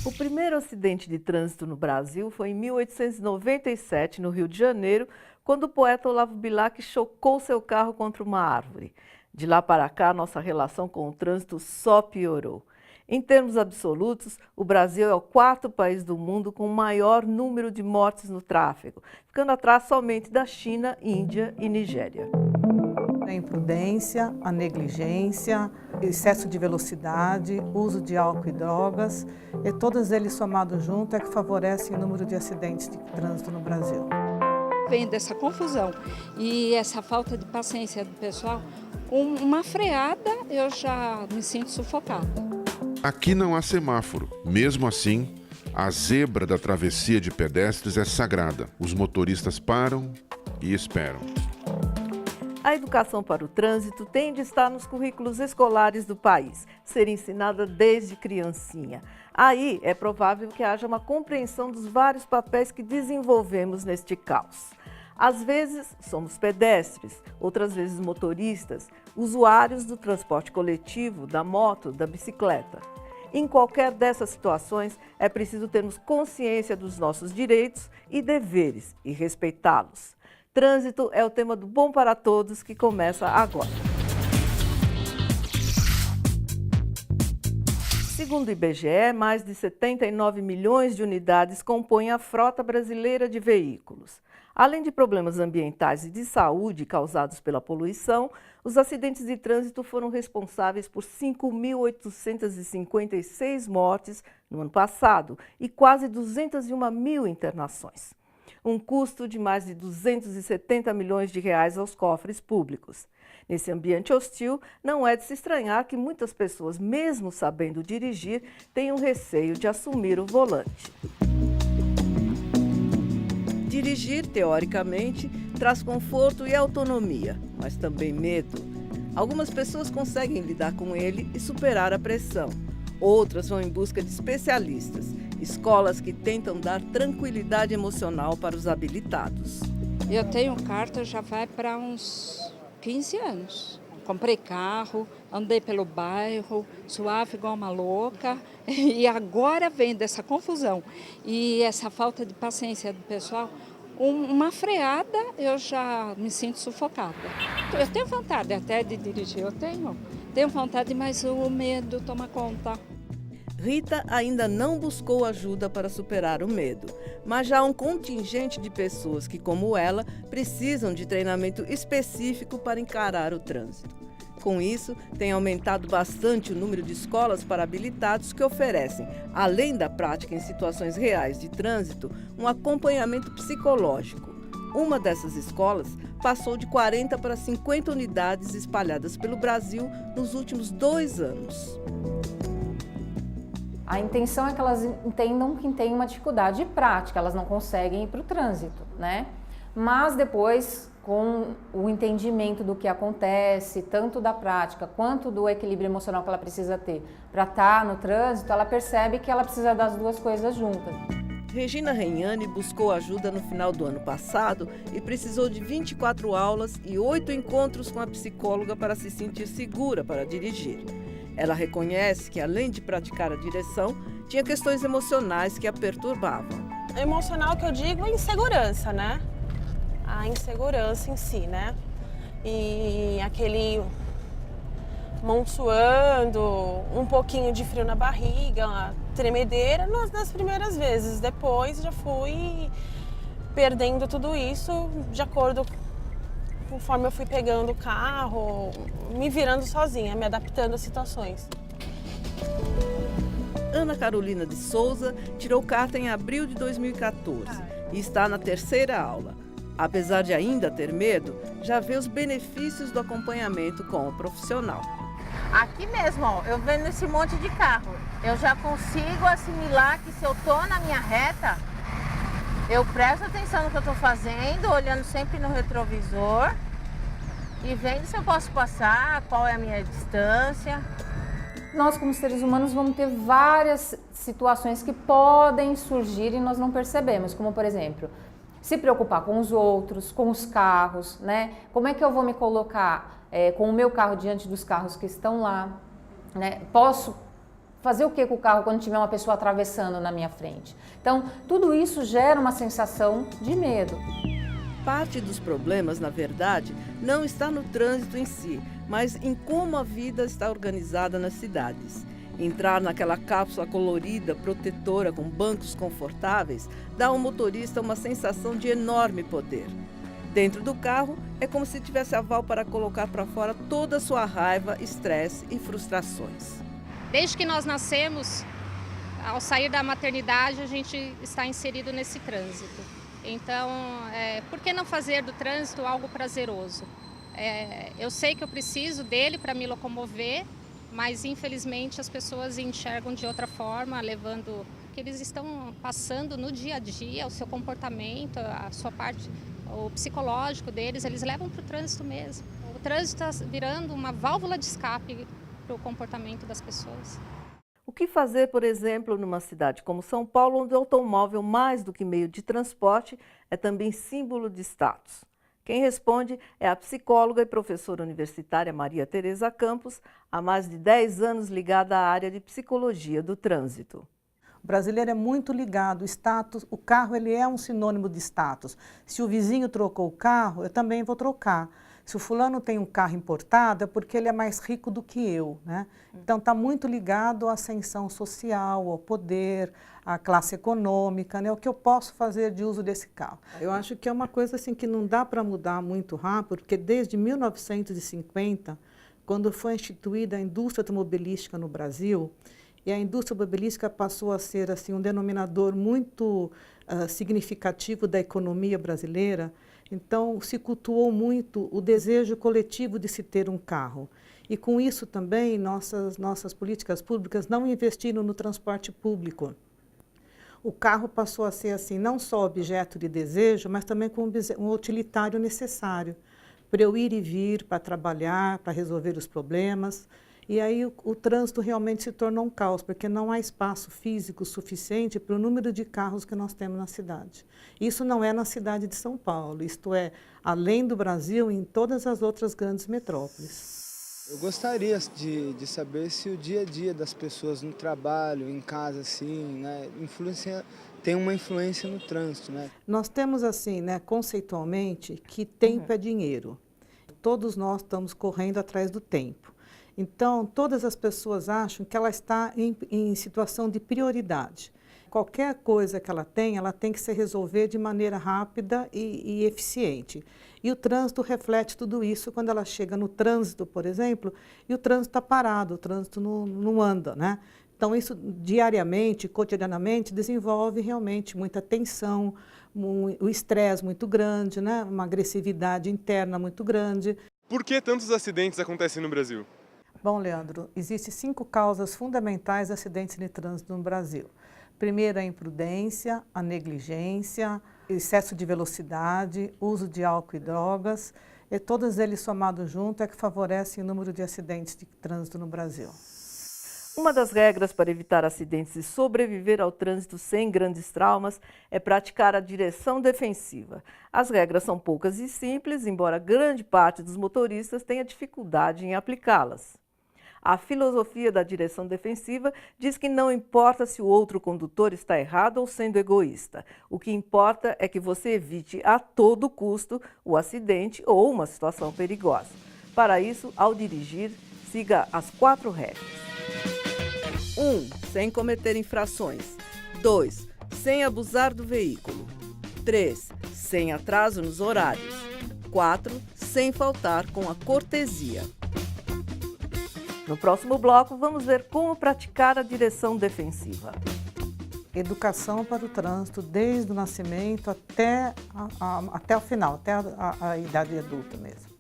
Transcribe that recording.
O primeiro acidente de trânsito no Brasil foi em 1897, no Rio de Janeiro, quando o poeta Olavo Bilac chocou seu carro contra uma árvore. De lá para cá, nossa relação com o trânsito só piorou. Em termos absolutos, o Brasil é o quarto país do mundo com o maior número de mortes no tráfego, ficando atrás somente da China, Índia e Nigéria. A imprudência, a negligência, excesso de velocidade, uso de álcool e drogas, e todos eles somados juntos é que favorecem o número de acidentes de trânsito no Brasil. Vem dessa confusão e essa falta de paciência do pessoal, uma freada eu já me sinto sufocada. Aqui não há semáforo. Mesmo assim, a zebra da travessia de pedestres é sagrada. Os motoristas param e esperam. A educação para o trânsito tem de estar nos currículos escolares do país, ser ensinada desde criancinha. Aí é provável que haja uma compreensão dos vários papéis que desenvolvemos neste caos. Às vezes somos pedestres, outras vezes motoristas, usuários do transporte coletivo, da moto, da bicicleta. Em qualquer dessas situações, é preciso termos consciência dos nossos direitos e deveres e respeitá-los. Trânsito é o tema do Bom para Todos, que começa agora. Segundo o IBGE, mais de 79 milhões de unidades compõem a frota brasileira de veículos. Além de problemas ambientais e de saúde causados pela poluição, os acidentes de trânsito foram responsáveis por 5.856 mortes no ano passado e quase 201 mil internações. Um custo de mais de 270 milhões de reais aos cofres públicos. Nesse ambiente hostil, não é de se estranhar que muitas pessoas, mesmo sabendo dirigir, tenham receio de assumir o volante. Dirigir, teoricamente, traz conforto e autonomia, mas também medo. Algumas pessoas conseguem lidar com ele e superar a pressão. Outras vão em busca de especialistas, escolas que tentam dar tranquilidade emocional para os habilitados. Eu tenho carta, já vai para uns 15 anos. Comprei carro, andei pelo bairro, suave igual uma louca, e agora vem dessa confusão e essa falta de paciência do pessoal, uma freada eu já me sinto sufocada. Eu tenho vontade até de dirigir, eu tenho vontade, mas o medo toma conta. Rita ainda não buscou ajuda para superar o medo, mas já há um contingente de pessoas que, como ela, precisam de treinamento específico para encarar o trânsito. Com isso, tem aumentado bastante o número de escolas para habilitados que oferecem, além da prática em situações reais de trânsito, um acompanhamento psicológico. Uma dessas escolas passou de 40 para 50 unidades espalhadas pelo Brasil nos últimos 2 anos. A intenção é que elas entendam que tem uma dificuldade prática, elas não conseguem ir para o trânsito, né? Mas depois, com o entendimento do que acontece, tanto da prática quanto do equilíbrio emocional que ela precisa ter para estar no trânsito, ela percebe que ela precisa das duas coisas juntas. Regina Reignani buscou ajuda no final do ano passado e precisou de 24 aulas e 8 encontros com a psicóloga para se sentir segura para dirigir. Ela reconhece que, além de praticar a direção, tinha questões emocionais que a perturbavam. Emocional que eu digo é insegurança, né? A insegurança em si, né? E aquele mão suando, um pouquinho de frio na barriga, uma tremedeira nas primeiras vezes. Depois já fui perdendo tudo isso de acordo conforme eu fui pegando o carro, me virando sozinha, me adaptando às situações. Ana Carolina de Souza tirou carta em abril de 2014 e está na 3ª aula. Apesar de ainda ter medo, já vê os benefícios do acompanhamento com o profissional. Aqui mesmo, ó, eu vendo esse monte de carro, eu já consigo assimilar que se eu tô na minha reta, eu presto atenção no que eu estou fazendo, olhando sempre no retrovisor e vendo se eu posso passar, qual é a minha distância. Nós, como seres humanos, vamos ter várias situações que podem surgir e nós não percebemos, como, por exemplo, se preocupar com os outros, com os carros, né? Como é que eu vou me colocar com o meu carro diante dos carros que estão lá, né? Posso fazer o que com o carro quando tiver uma pessoa atravessando na minha frente? Então, tudo isso gera uma sensação de medo. Parte dos problemas, na verdade, não está no trânsito em si, mas em como a vida está organizada nas cidades. Entrar naquela cápsula colorida, protetora, com bancos confortáveis, dá ao motorista uma sensação de enorme poder. Dentro do carro, é como se tivesse aval para colocar para fora toda a sua raiva, estresse e frustrações. Desde que nós nascemos, ao sair da maternidade, a gente está inserido nesse trânsito. Então, por que não fazer do trânsito algo prazeroso? Eu sei que eu preciso dele para me locomover, mas infelizmente as pessoas enxergam de outra forma, levando o que eles estão passando no dia a dia, o seu comportamento, a sua parte, o psicológico deles, eles levam para o trânsito mesmo. O trânsito está virando uma válvula de escape para o comportamento das pessoas. O que fazer, por exemplo, numa cidade como São Paulo, onde o automóvel, mais do que meio de transporte, é também símbolo de status? Quem responde é a psicóloga e professora universitária Maria Tereza Campos, há mais de 10 anos ligada à área de psicologia do trânsito. O brasileiro é muito ligado, o carro ele é um sinônimo de status. Se o vizinho trocou o carro, eu também vou trocar. Se o fulano tem um carro importado, é porque ele é mais rico do que eu, né? Então está muito ligado à ascensão social, ao poder, à classe econômica, né? O que eu posso fazer de uso desse carro. Eu acho que é uma coisa assim que não dá para mudar muito rápido, porque desde 1950, quando foi instituída a indústria automobilística no Brasil, e a indústria automobilística passou a ser assim, um denominador muito significativo da economia brasileira, então se cultuou muito o desejo coletivo de se ter um carro. E com isso também nossas políticas públicas não investiram no transporte público. O carro passou a ser assim, não só objeto de desejo, mas também como um utilitário necessário para eu ir e vir, para trabalhar, para resolver os problemas. E aí o trânsito realmente se tornou um caos, porque não há espaço físico suficiente para o número de carros que nós temos na cidade. Isso não é na cidade de São Paulo, isto é, além do Brasil, em todas as outras grandes metrópoles. Eu gostaria de saber se o dia a dia das pessoas no trabalho, em casa, assim, né, tem uma influência no trânsito, né? Nós temos assim, né, conceitualmente, que tempo é dinheiro. Todos nós estamos correndo atrás do tempo. Então, todas as pessoas acham que ela está em situação de prioridade. Qualquer coisa que ela tem que se resolver de maneira rápida e eficiente. E o trânsito reflete tudo isso quando ela chega no trânsito, por exemplo, e o trânsito está parado, o trânsito não anda, né? Então, isso diariamente, cotidianamente, desenvolve realmente muita tensão, o estresse muito grande, né? Uma agressividade interna muito grande. Por que tantos acidentes acontecem no Brasil? Bom, Leandro, existem 5 causas fundamentais de acidentes de trânsito no Brasil. Primeiro, a imprudência, a negligência, excesso de velocidade, uso de álcool e drogas, e todos eles somados juntos é que favorecem o número de acidentes de trânsito no Brasil. Uma das regras para evitar acidentes e sobreviver ao trânsito sem grandes traumas é praticar a direção defensiva. As regras são poucas e simples, embora grande parte dos motoristas tenha dificuldade em aplicá-las. A filosofia da direção defensiva diz que não importa se o outro condutor está errado ou sendo egoísta. O que importa é que você evite a todo custo o acidente ou uma situação perigosa. Para isso, ao dirigir, siga as 4 regras. 1. Sem cometer infrações. 2. Sem abusar do veículo. 3. Sem atraso nos horários. 4. Sem faltar com a cortesia. No próximo bloco, vamos ver como praticar a direção defensiva. Educação para o trânsito, desde o nascimento até o final, até a idade adulta mesmo.